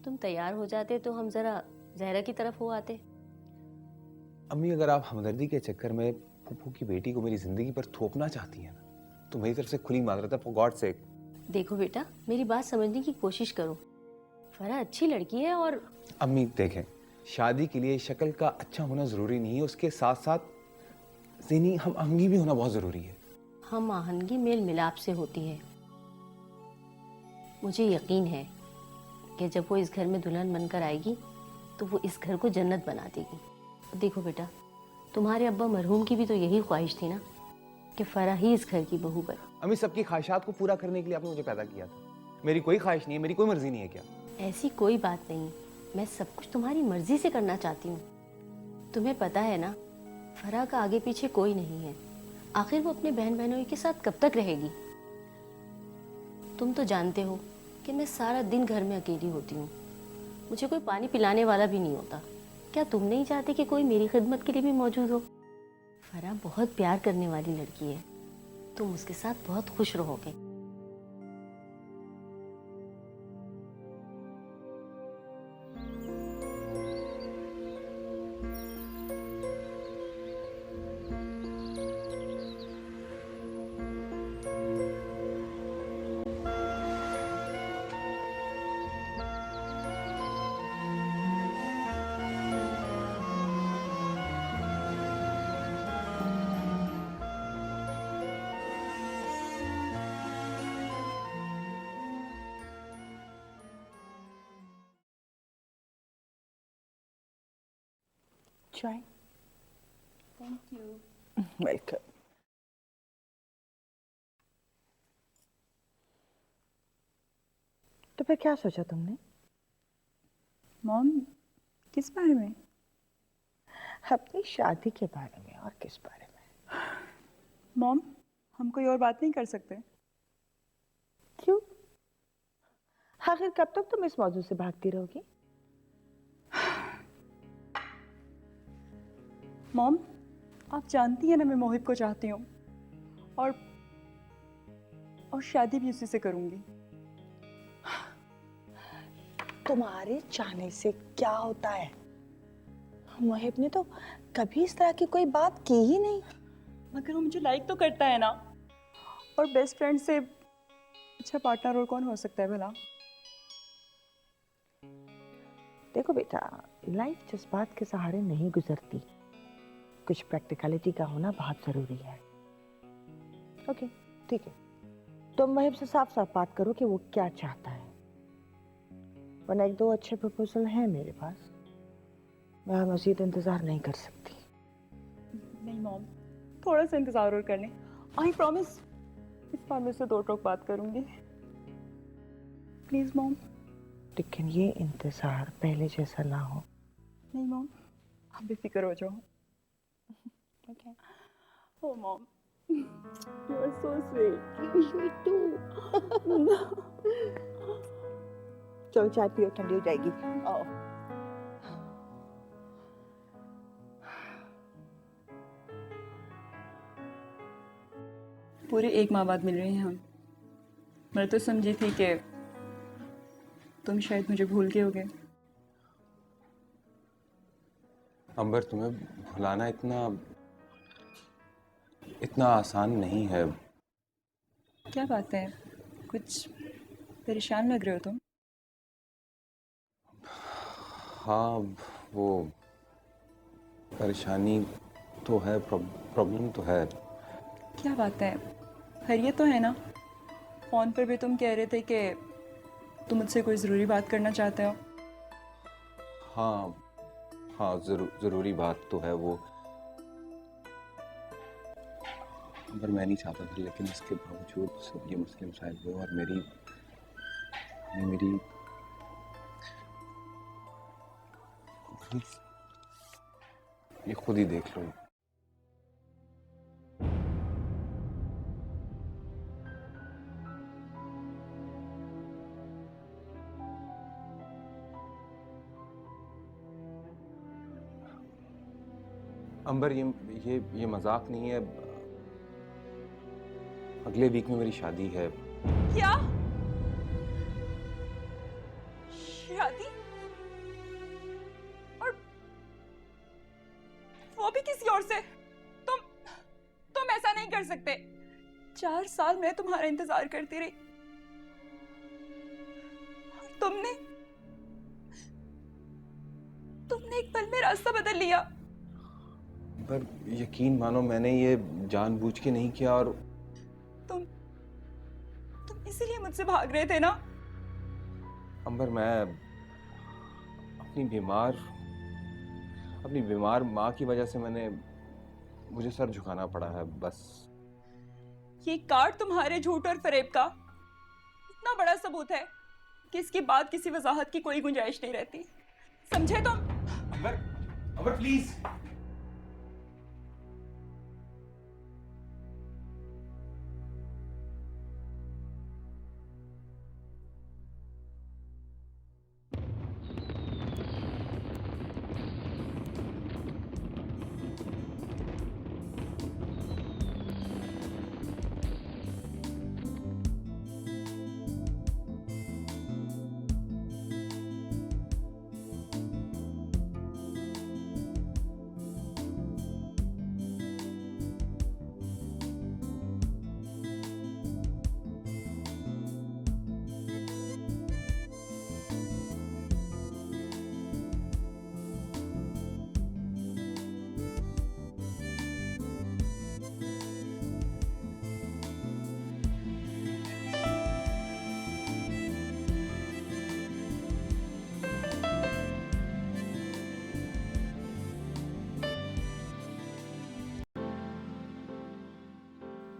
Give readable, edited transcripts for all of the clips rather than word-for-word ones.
तुम तैयार हो जाते तो हम जरा जहरा की तरफ हो आते। अम्मी, अगर आप हमदर्दी के चक्कर में फूफू की बेटी को मेरी जिंदगी पर थोपना चाहती हैं ना, तो मेरी तरफ से खुली माजरत है, फॉर गॉड सेक। देखो बेटा, मेरी बात समझने की कोशिश करो। फरा अच्छी लड़की है और अम्मी देखें, शादी के लिए शक्ल का अच्छा होना जरूरी नहीं है, उसके साथ साथ ज़हनी हम आहंगी भी होना बहुत जरूरी है। हम आहंगी मेल मिलाप से होती है। मुझे यकीन है कि जब वो इस घर में दुल्हन बनकर आएगी तो वो इस घर को जन्नत बना देगी। देखो बेटा, तुम्हारे अब्बा मरहूम की भी तो यही ख्वाहिश थी ना कि फरा ही इस घर की बहू बने। अम्मी, सबकी ख्वाहिशात को पूरा करने के लिए आपने मुझे पैदा किया था। मेरी कोई ख्वाहिश नहीं है, मेरी कोई मर्जी नहीं है क्या? ऐसी कोई बात नहीं, मैं सब कुछ तुम्हारी मर्जी से करना चाहती हूँ। तुम्हें पता है ना, फरा का आगे पीछे कोई नहीं है। आखिर वो अपने बहन बहनोई के साथ कब तक रहेगी? तुम तो जानते हो कि मैं सारा दिन घर में अकेली होती हूँ। मुझे कोई पानी पिलाने वाला भी नहीं होता। क्या तुम नहीं चाहते कि कोई मेरी खिदमत के लिए भी मौजूद हो? फरा बहुत प्यार करने वाली लड़की है, तुम उसके साथ बहुत खुश रहोगे। चाय। Thank you. वेलकम। तो फिर क्या सोचा तुमने? मॉम, किस बारे में? अपनी शादी के बारे में। और किस बारे में? मॉम, हम कोई और बात नहीं कर सकते? क्यों? आखिर कब तक तुम इस मौजू से भागती रहोगी? मॉम, आप जानती हैं ना मैं मोहित को चाहती हूँ और शादी भी उसी से करूँगी। तुम्हारे चाहने से क्या होता है? मोहिब ने तो कभी इस तरह की कोई बात की ही नहीं। मगर वो मुझे लाइक तो करता है ना, और बेस्ट फ्रेंड से अच्छा पार्टनर और कौन हो सकता है भला? देखो बेटा, लाइफ जज्बात के सहारे नहीं गुजरती। कुछ प्रैक्टिकलिटी का होना बहुत जरूरी है। ओके, ठीक है। तुम मोहिब से साफ साफ बात करो कि वो क्या चाहता है, वरना एक दो अच्छे प्रपोजल हैं मेरे पास। मैं मजीद इंतजार नहीं कर सकती। नहीं मॉम, थोड़ा सा इंतजार और कर लें। आई प्रॉमिस, इस बार मैं उससे दो टोक बात करूँगी। Please mom. लेकिन ये इंतजार पहले जैसा ना हो। नहीं मॉम, आप बेफिक्र हो जाओ। Okay. Oh mom, you are so sweet. You too. चलो चाय पियो, ठंडी हो जाएगी। Oh. पूरे 1 माह बाद मिल रहे हैं हम। मैं तो समझी थी कि तुम शायद मुझे भूल गए होगे। अंबर, तुम्हें भुलाना इतना आसान नहीं है। क्या बात है, कुछ परेशान लग रहे हो तुम? हाँ, वो परेशानी तो है, प्रॉब्लम तो है। क्या बात है, खैरियत तो है ना? फ़ोन पर भी तुम कह रहे थे कि तुम मुझसे कोई ज़रूरी बात करना चाहते हो। हाँ हाँ, जरूरी बात तो है वो। पर मैं नहीं चाहता था, लेकिन इसके बावजूद सब ये मसले मसाइल हुए और मेरी ये खुद ही देख लो। अंबर, ये मजाक नहीं है। अगले वीक में मेरी शादी है। क्या? शादी? सकते। 4 साल मैं तुम्हारा इंतजार करती रही और तुमने एक पल में रास्ता बदल लिया। पर यकीन मानो मैंने ये जानबूझ के नहीं किया। और तुम इसीलिए मुझसे भाग रहे थे ना? अंबर, मैं अपनी बीमार माँ की वजह से मुझे सर झुकाना पड़ा है बस। ये कार्ड तुम्हारे झूठ और फरेब का इतना बड़ा सबूत है कि इसके बाद किसी वजाहत की कोई गुंजाइश नहीं रहती। समझे तुम? अंबर प्लीज।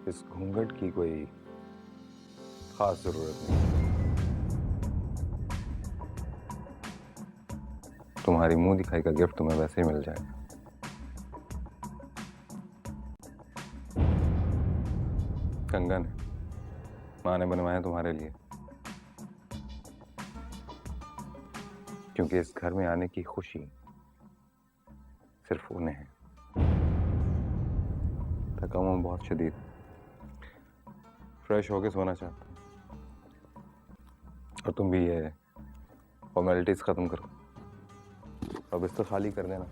इस घूंघट की कोई खास जरूरत नहीं। तुम्हारी मुंह दिखाई का गिफ्ट तुम्हें वैसे ही मिल जाएगा। कंगन है, माँ ने बनवाया तुम्हारे लिए, क्योंकि इस घर में आने की खुशी सिर्फ उन्हें है। थका हुआ बहुत शदीद, फ्रेश होके सोना चाहता हूँ। और तुम भी ये फॉर्मेलिटीज खत्म करो, अब बिस्तर खाली कर देना।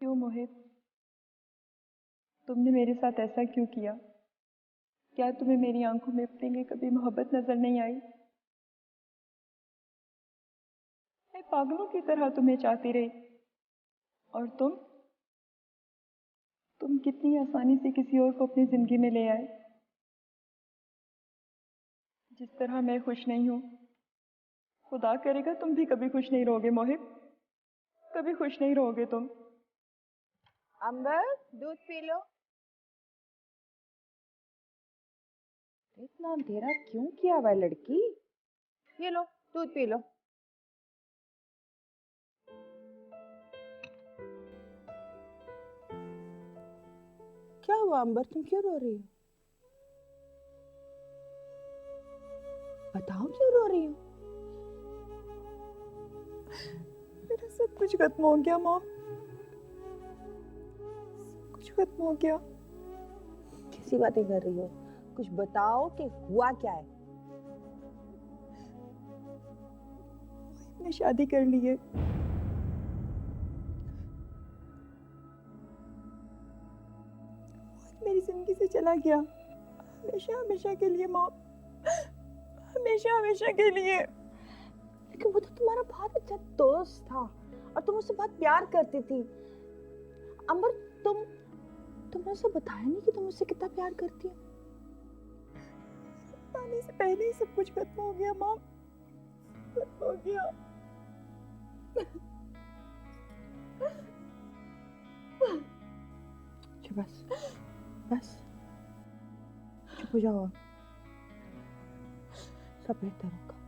क्यों मोहित, तुमने मेरे साथ ऐसा क्यों किया? क्या तुम्हें मेरी आंखों में अपने लिए कभी मोहब्बत नजर नहीं आई? मैं पागलों की तरह तुम्हें चाहती रही और तुम कितनी आसानी से किसी और को अपनी जिंदगी में ले आए। जिस तरह मैं खुश नहीं हूं, खुदा करेगा तुम भी कभी खुश नहीं रहोगे मोहित, कभी खुश नहीं रहोगे तुम। अंबर, दूध पी लो। इतना अंधेरा क्यों किया हुआ है लड़की? ये लो, दूध पी लो। क्या हुआ अंबर, तुम क्यों रो रही हो? बताओ क्यों रो रही हो? मेरा सब कुछ खत्म हो गया मॉम, सब कुछ खत्म हो गया। कैसी बातें कर रही हो? कुछ बताओ कि हुआ क्या है? ने शादी कर ली है। मेरी जिंदगी से चला गया, हमेशा हमेशा के लिए मॉम, हमेशा हमेशा के लिए। लेकिन वो तो तुम्हारा बहुत अच्छा दोस्त था और तुम उससे बहुत प्यार करती थी। अंबर, तुमने उसे बताया नहीं कि तुम उससे कितना प्यार करती हो? आने से पहले ही सब कुछ खत्म हो गया मॉम, खत्म हो गया। अच्छा बस बस, चुप हो जाओ, सब बेहतर होगा।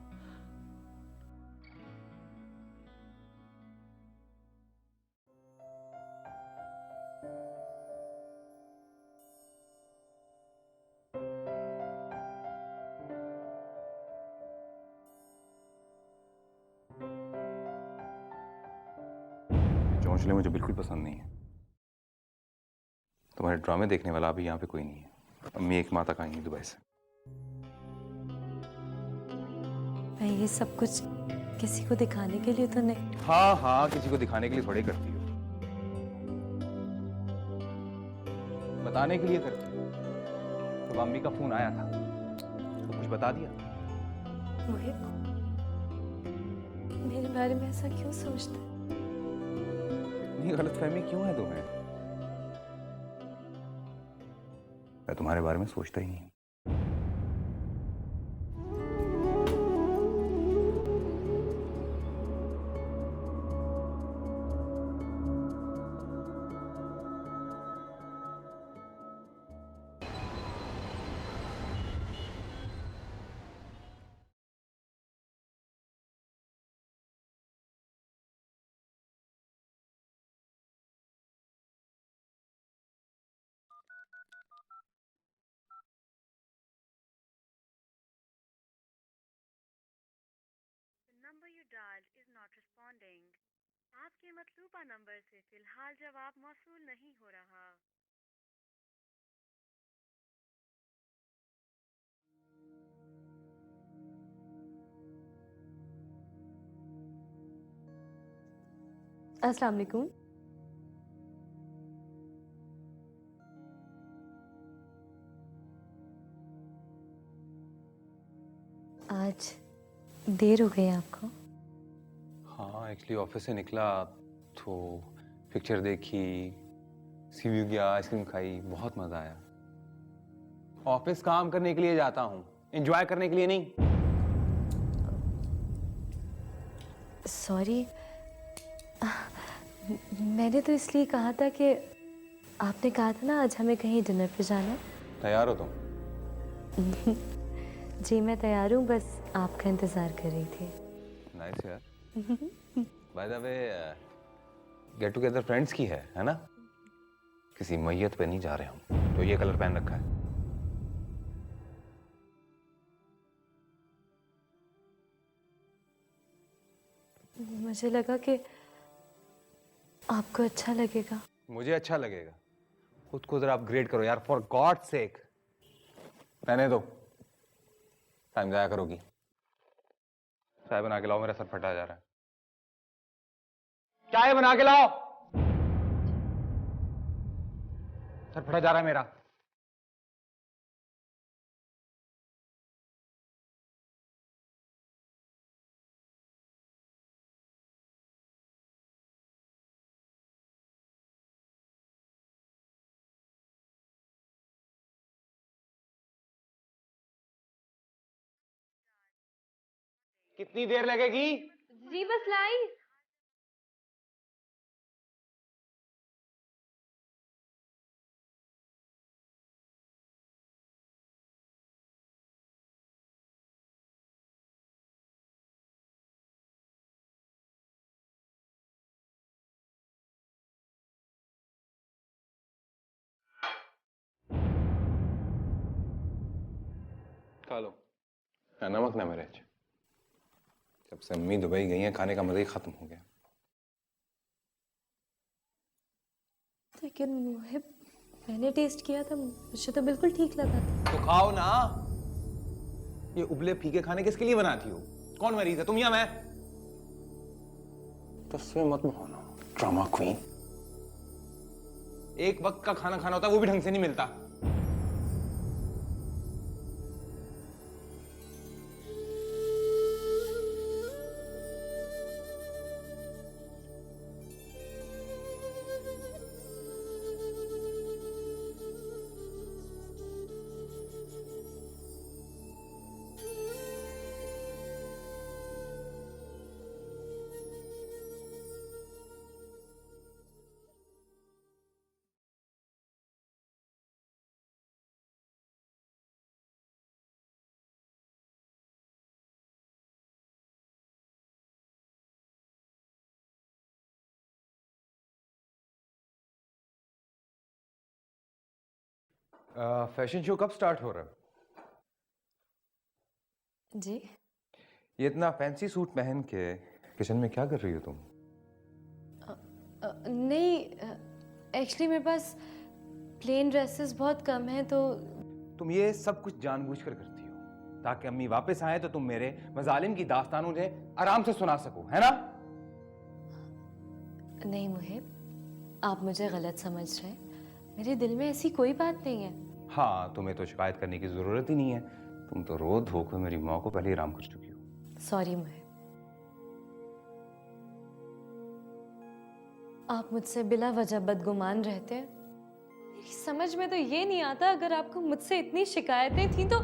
चौंचले मुझे बिल्कुल पसंद नहीं है। तुम्हारे ड्रामे देखने वाला अभी यहाँ पे कोई नहीं है। अम्मी एक माता आई है दुबई से। मैं ये सब कुछ किसी को दिखाने के लिए तो नहीं। हाँ हाँ, किसी को दिखाने के लिए थोड़ी करती हो, बताने के लिए करती हो। तो अम्मी का फोन आया था तो कुछ बता दिया। मोहित, मेरे बारे में ऐसा क्यों सोचते हैं? इतनी गलतफहमी क्यों है तुम्हें? मैं तुम्हारे बारे में सोचता ही नहीं। Number you dialled is not responding. आपके मतलूबा नंबर से फिलहाल जवाब मौसूल नहीं हो रहा। अस्सलाम वालेकुम। आज देर हो गई आपको? हाँ, एक्चुअली ऑफिस से निकला तो पिक्चर देखी, सी व्यू गया, आइसक्रीम खाई, बहुत मजा आया। ऑफिस काम करने के लिए जाता हूँ, एंजॉय करने के लिए नहीं। सॉरी, मैंने तो इसलिए कहा था कि आपने कहा था ना आज हमें कहीं डिनर पे जाना है। तैयार हो तुम? जी मैं तैयार हूँ, बस आपका इंतज़ार कर रही थी। नाइस यार। By the way, get together friends की है ना? किसी मैयत पे नहीं जा रहे हम, तो ये कलर पहन रखा है। मुझे लगा कि आपको अच्छा लगेगा। मुझे अच्छा लगेगा। खुद को जरा अपग्रेड करो यार, फॉर गॉड सेक। रहने दो, टाइम जाया करोगी। चाय बना के लाओ, मेरा सर फटा जा रहा है। चाय बना के लाओ, सर फटा जा रहा है मेरा। कितनी देर लगेगी? जी बस लाई। खा लो। ना नमक ना मिर्च। जब से अम्मी दुबई गई हैं, खाने का मजा ही खत्म हो गया। लेकिन मोहिब, मैंने टेस्ट किया था, मुझे तो बिल्कुल ठीक लगा था। तो खाओ ना। ये उबले फीके खाने किसके लिए बनाती हो? कौन मरीज है, तुम या मैं? तस्वीर मत बहाना, ड्रामा क्वीन। एक वक्त का खाना खाना होता है, वो भी ढंग से नहीं मिलता। फैशन शो कब स्टार्ट हो रहा है? जी? ये इतना फैंसी सूट पहन के किचन में क्या कर रही हो तुम? नहीं, एक्चुअली मेरे पास प्लेन ड्रेसेस बहुत कम हैं, तो तुम ये सब कुछ जानबूझकर करती हो ताकि अम्मी वापस आए तो तुम मेरे मजालिम की दास्तान उन्हें आराम से सुना सको, है ना? नहीं मुहिब, आप मुझे गलत समझ रहे हैं। मेरे दिल में ऐसी कोई बात नहीं है। हाँ, तुम्हें तो शिकायत करने की जरूरत ही नहीं है। तुम तो रोज धोकर मेरी माँ को पहले ही आराम कर चुकी हो। सॉरी मुहिब, आप मुझसे बिला वजह बदगुमान रहते हैं। मेरी समझ में तो ये नहीं आता, अगर आपको मुझसे इतनी शिकायतें थी तो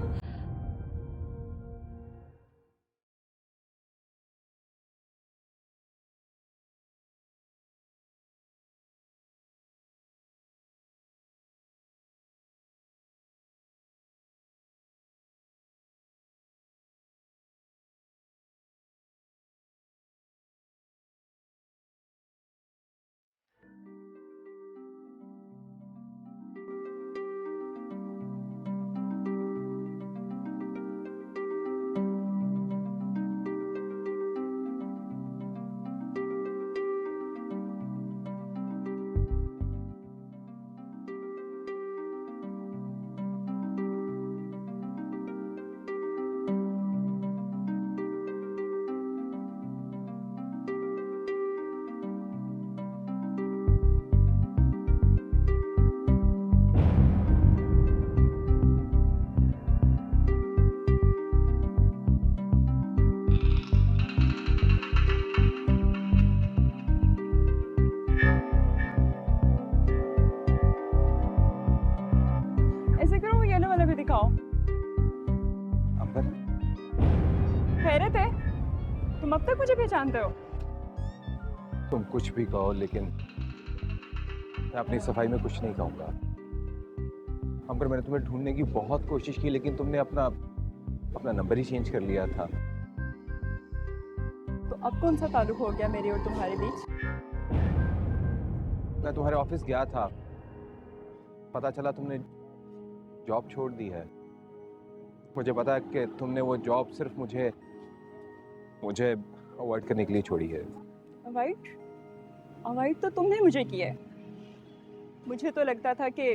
ऐसे करो, वो येलो वाला भी दिखाओ। अंबर, खैरियत है? तुम अब तक मुझे पहचानते हो? तुम कुछ भी कहो, लेकिन मैं अपनी सफाई में कुछ नहीं कहूंगा। अंबर, मैंने तुम्हें ढूंढने की बहुत कोशिश की, लेकिन तुमने अपना अपना नंबर ही चेंज कर लिया था। तो अब कौन सा ताल्लुक हो गया मेरे और तुम्हारे बीच? मैं तुम्हारे ऑफिस गया था, पता चला तुमने जॉब छोड़ दी है। मुझे पता है कि तुमने वो जॉब सिर्फ मुझे अवॉइड करने के लिए छोड़ी है। अवॉइड? अवॉइड तो तुमने मुझे किया है। मुझे तो लगता था कि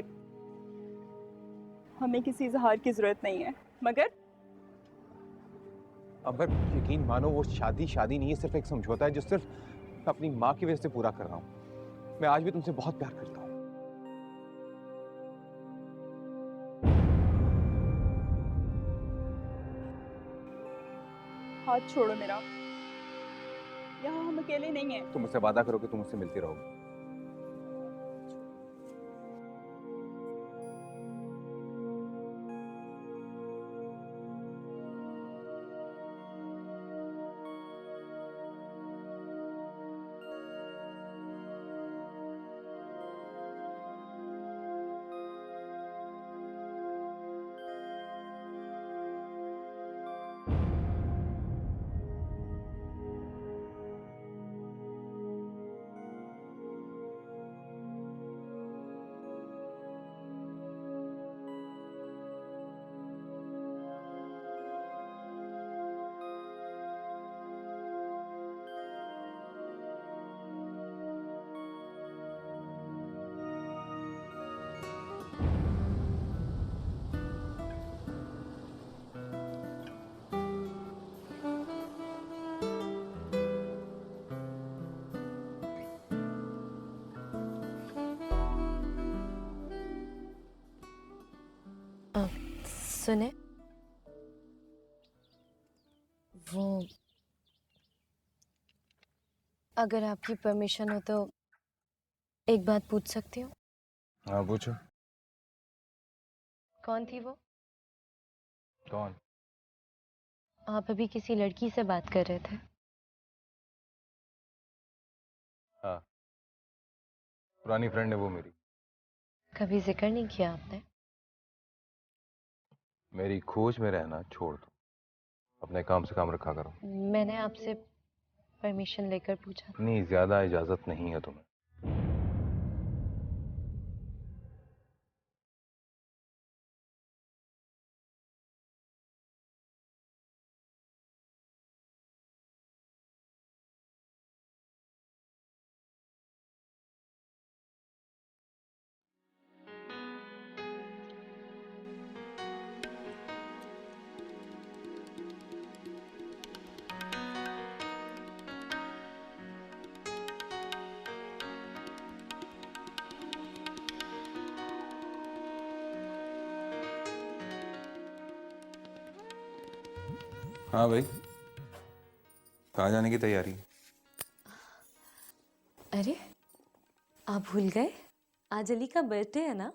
हमें किसी इजहार की जरूरत नहीं है, मगर अंबर, यकीन मानो, वो शादी नहीं है, सिर्फ एक समझौता है जो सिर्फ अपनी माँ की वजह से पूरा कर रहा हूँ। मैं आज भी तुमसे बहुत प्यार करता हूँ। हाथ छोड़ो मेरा। यहाँ हम अकेले नहीं हैं। तुम मुझसे वादा करो कि तुम मुझसे मिलती रहोगी। सुने, वो अगर आपकी परमिशन हो तो एक बात पूछ सकती हूँ? हाँ पूछो। कौन थी वो? कौन? आप अभी किसी लड़की से बात कर रहे थे। हाँ, पुरानी फ्रेंड है वो मेरी। कभी जिक्र नहीं किया आपने। मेरी खोज में रहना छोड़ दो, अपने काम से काम रखा करो। मैंने आपसे परमिशन लेकर पूछा। इतनी ज्यादा इजाजत नहीं है तुम्हें। हाँ भाई, कहाँ जाने की तैयारी? अरे, आप भूल गए? आज अली का बर्थडे है ना?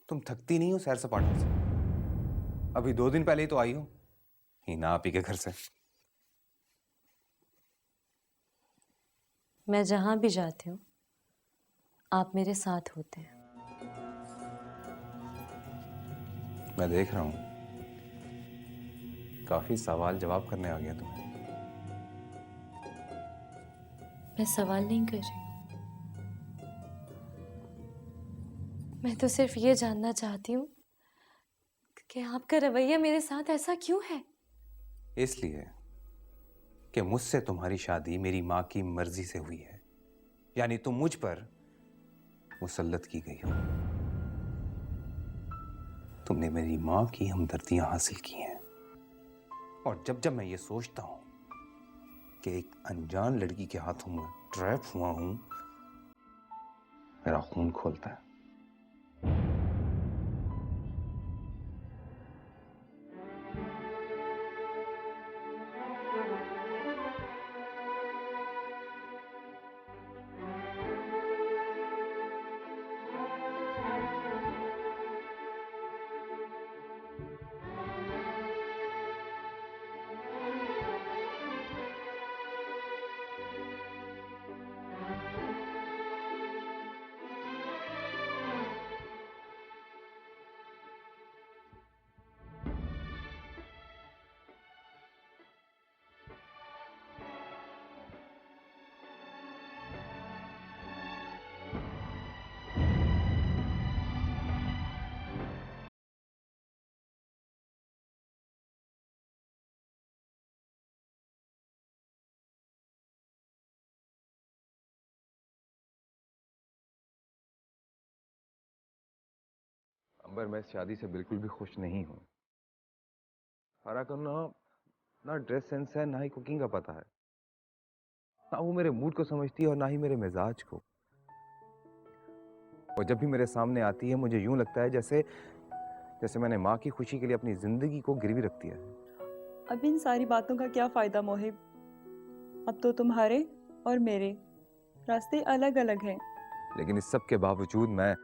तुम थकती नहीं हो सैर सपाटों से? अभी 2 दिन पहले ही तो आई हो हिना आपी के घर से। मैं जहां भी जाती हूँ आप मेरे साथ होते हैं। मैं देख रहा हूँ, काफी सवाल जवाब करने आ गया तुम्हें। मैं सवाल नहीं कर रही, मैं तो सिर्फ ये जानना चाहती हूँ कि आपका रवैया मेरे साथ ऐसा क्यों है? इसलिए कि मुझसे तुम्हारी शादी मेरी माँ की मर्जी से हुई है, यानी तुम मुझ पर मुसल्लत की गई हो। तुमने मेरी माँ की हमदर्दियां हासिल की हैं, और जब जब मैं ये सोचता हूं कि एक अनजान लड़की के हाथों में ट्रैप हुआ हूं, मेरा खून खोलता है। अंबर, मैं इस शादी से बिल्कुल भी खुश नहीं हूं। सारा को ना ड्रेस सेंस है, ना ही कुकिंग का पता है, ना वो मेरे मूड को समझती है और ना ही मेरे मिजाज को। और जब भी मेरे सामने आती है मुझे यूं लगता है जैसे जैसे मैंने माँ की खुशी के लिए अपनी जिंदगी को गिरवी रख दिया है। अब इन सारी बातों का क्या फायदा मोहिब? अब तो तुम्हारे और मेरे रास्ते अलग अलग हैं। लेकिन इस सब के बावजूद मैं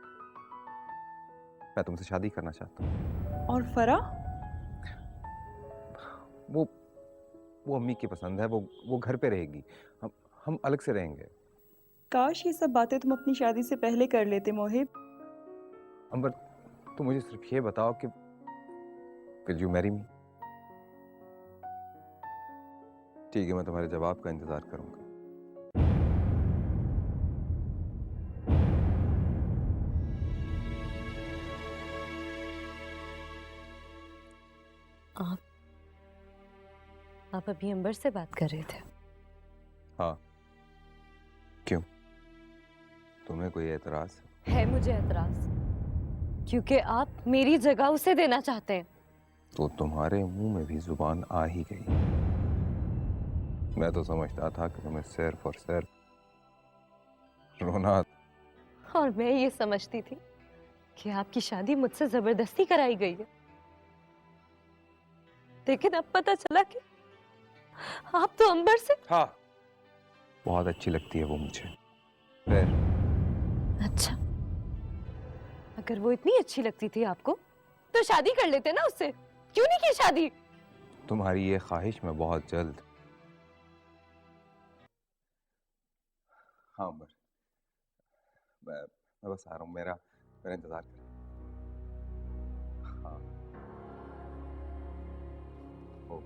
तुमसे शादी करना चाहता हूँ। और फरा? वो अम्मी की पसंद है, वो घर पे रहेगी, हम अलग से रहेंगे। काश ये सब बातें तुम अपनी शादी से पहले कर लेते मोहिब। अंबर, तुम मुझे सिर्फ ये बताओ कि विल यू मैरी मी? ठीक है, मैं तुम्हारे जवाब का इंतजार करूंगा। आप अभी अंबर से बात कर रहे थे? हाँ, क्यों? तुम्हें कोई एतराज है मुझे एतराज, क्योंकि आप मेरी जगह उसे देना चाहते हैं। तो तुम्हारे मुंह में भी जुबान आ ही गई। मैं तो समझता था कि तुम्हें सिर्फ और सिर्फ रोना। और मैं ये समझती थी कि आपकी शादी मुझसे जबरदस्ती कराई गई है, लेकिन अब पता चला कि आप तो अंबर से। हाँ, बहुत अच्छी लगती है वो मुझे। फिर अच्छा, अगर वो इतनी अच्छी लगती थी आपको तो शादी कर लेते ना उससे, क्यों नहीं की शादी? तुम्हारी ये ख्वाहिश मैं बहुत जल्द। हाँ उमर, मैं बस आ रहा हूँ, मेरा मेरा इंतजार कर। हाँ, ओ,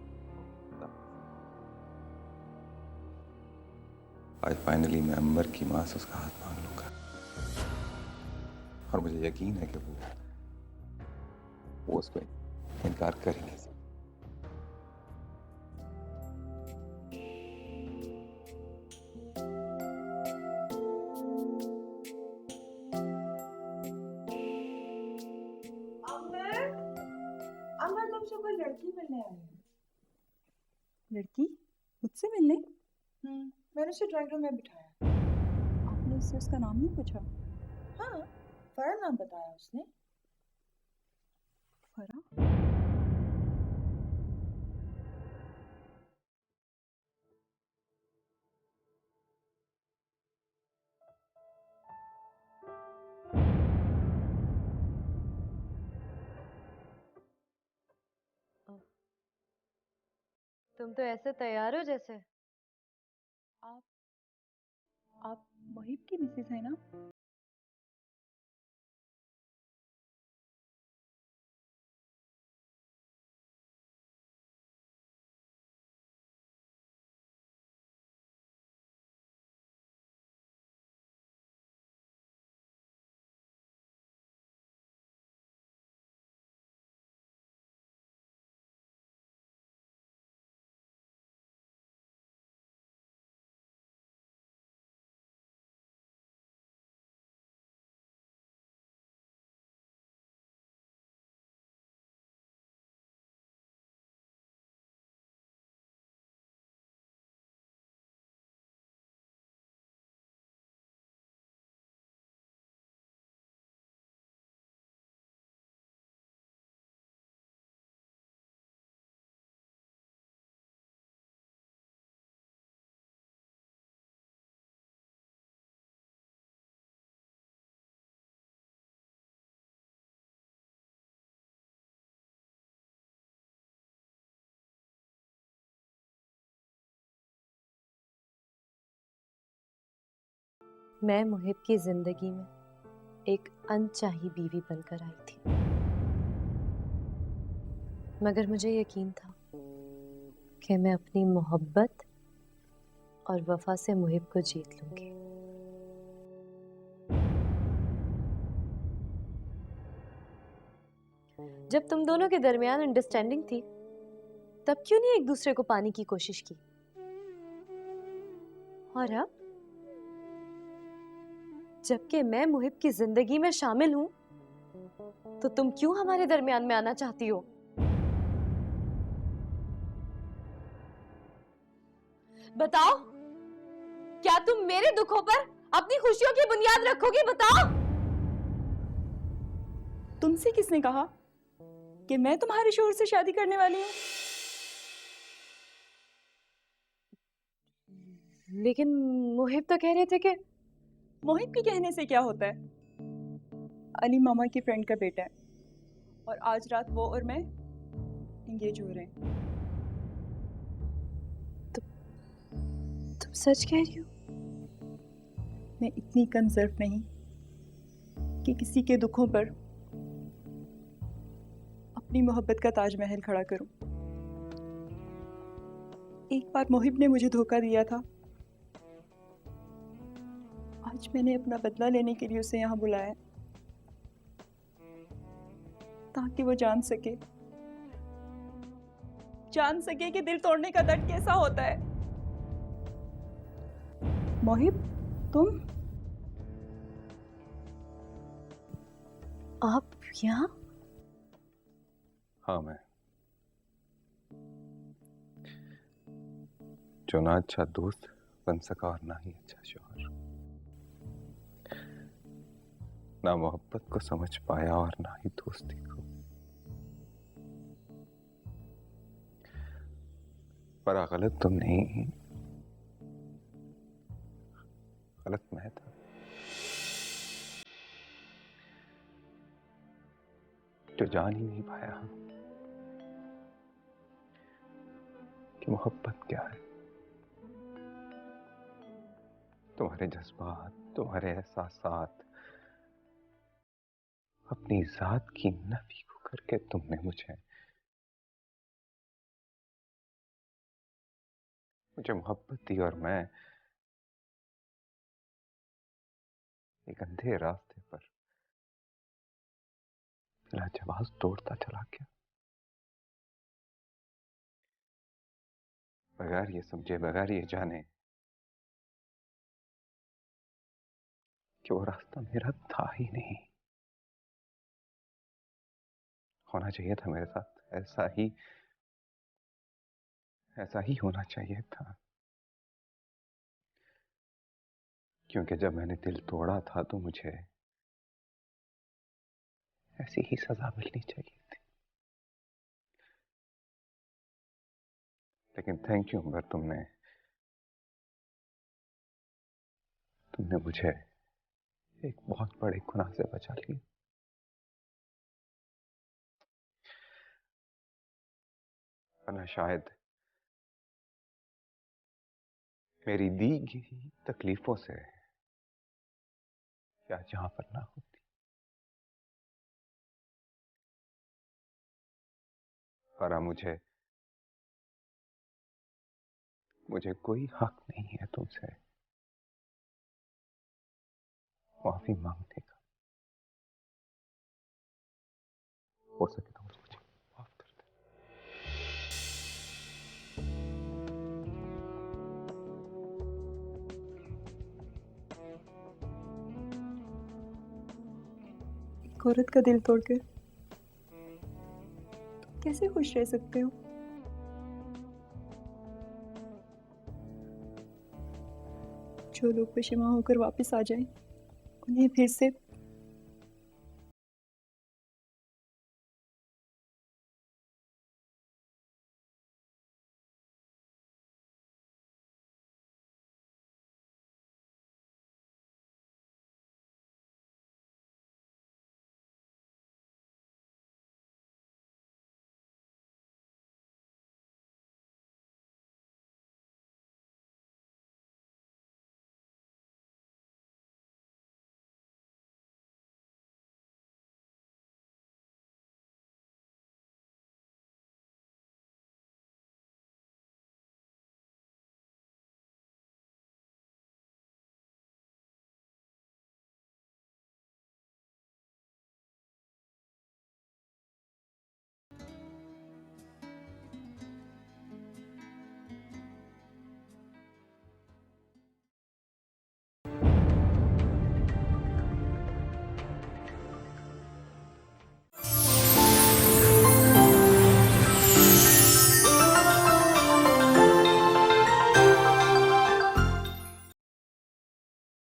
आज फाइनली मैं अंबर की माँ से उसका हाथ मांग लूंगा, और मुझे यकीन है कि वो उसको इनकार कर ही नहीं सकता। अमर तुमसे कोई लड़की मिलने आई है। लड़की मुझसे मिलने? मैंने उसे ड्राइंग रूम में बिठाया। आपने उससे उसका नाम नहीं पूछा? हाँ, फरा नाम बताया उसने। फरा? तुम तो ऐसे तैयार हो जैसे। आप आप मोहिब की मिसेज है ना? मैं मुहिब की जिंदगी में एक अनचाही बीवी बनकर आई थी, मगर मुझे यकीन था कि मैं अपनी मोहब्बत और वफा से मुहिब को जीत लूंगी। जब तुम दोनों के दरमियान अंडरस्टैंडिंग थी, तब क्यों नहीं एक दूसरे को पाने की कोशिश की? और अब जबकि मैं मुहिब की जिंदगी में शामिल हूं, तो तुम क्यों हमारे दरमियान में आना चाहती हो? बताओ, क्या तुम मेरे दुखों पर अपनी खुशियों की बुनियाद रखोगी? बताओ। तुमसे किसने कहा कि मैं तुम्हारे शोहर से शादी करने वाली हूँ? लेकिन मुहिब तो कह रहे थे कि मोहिब के कहने से क्या होता है? अली मामा की फ्रेंड का बेटा है, और आज रात वो और मैं एंगेज हो रहे हैं। तुम सच कह रही हो? मैं इतनी कमजोर नहीं कि किसी के दुखों पर अपनी मोहब्बत का ताजमहल खड़ा करूं। एक बार मोहिब ने मुझे धोखा दिया था, आज मैंने अपना बदला लेने के लिए उसे यहाँ बुलाया है, ताकि वो जान सके कि दिल तोड़ने का दर्द कैसा होता है। मोहिब, तुम? आप यहाँ? हाँ, मैं जो ना अच्छा दोस्त बन सका और ना ही अच्छा शौहर। ना मोहब्बत को समझ पाया और ना ही दोस्ती को। पर गलत तुम नहीं, गलत मैं था। जो जान ही नहीं पाया कि मोहब्बत क्या है। तुम्हारे जज्बात, तुम्हारे एहसासात, अपनी जात की नफी को करके तुमने मुझे मोहब्बत दी और मैं एक अंधे रास्ते पर लाजवाब तोड़ता चला गया, बगैर ये समझे, बगैर ये जाने कि वो रास्ता मेरा था ही नहीं। होना चाहिए था मेरे साथ ऐसा ही होना चाहिए था, क्योंकि जब मैंने दिल तोड़ा था तो मुझे ऐसी ही सजा मिलनी चाहिए थी। लेकिन थैंक यू अंबर, तुमने मुझे एक बहुत बड़े गुनाह से बचा लिया। वरना शायद मेरी दी गई तकलीफों से शायद यहां पर ना होती। वरना मुझे कोई हक नहीं है तुमसे माफी मांगने का। हो सके तो मुझे माफ कर दे। एक औरत का दिल तोड़ के कैसे खुश रह सकते हो? जो लोग पेशेमा होकर वापस आ जाएं, उन्हें फिर से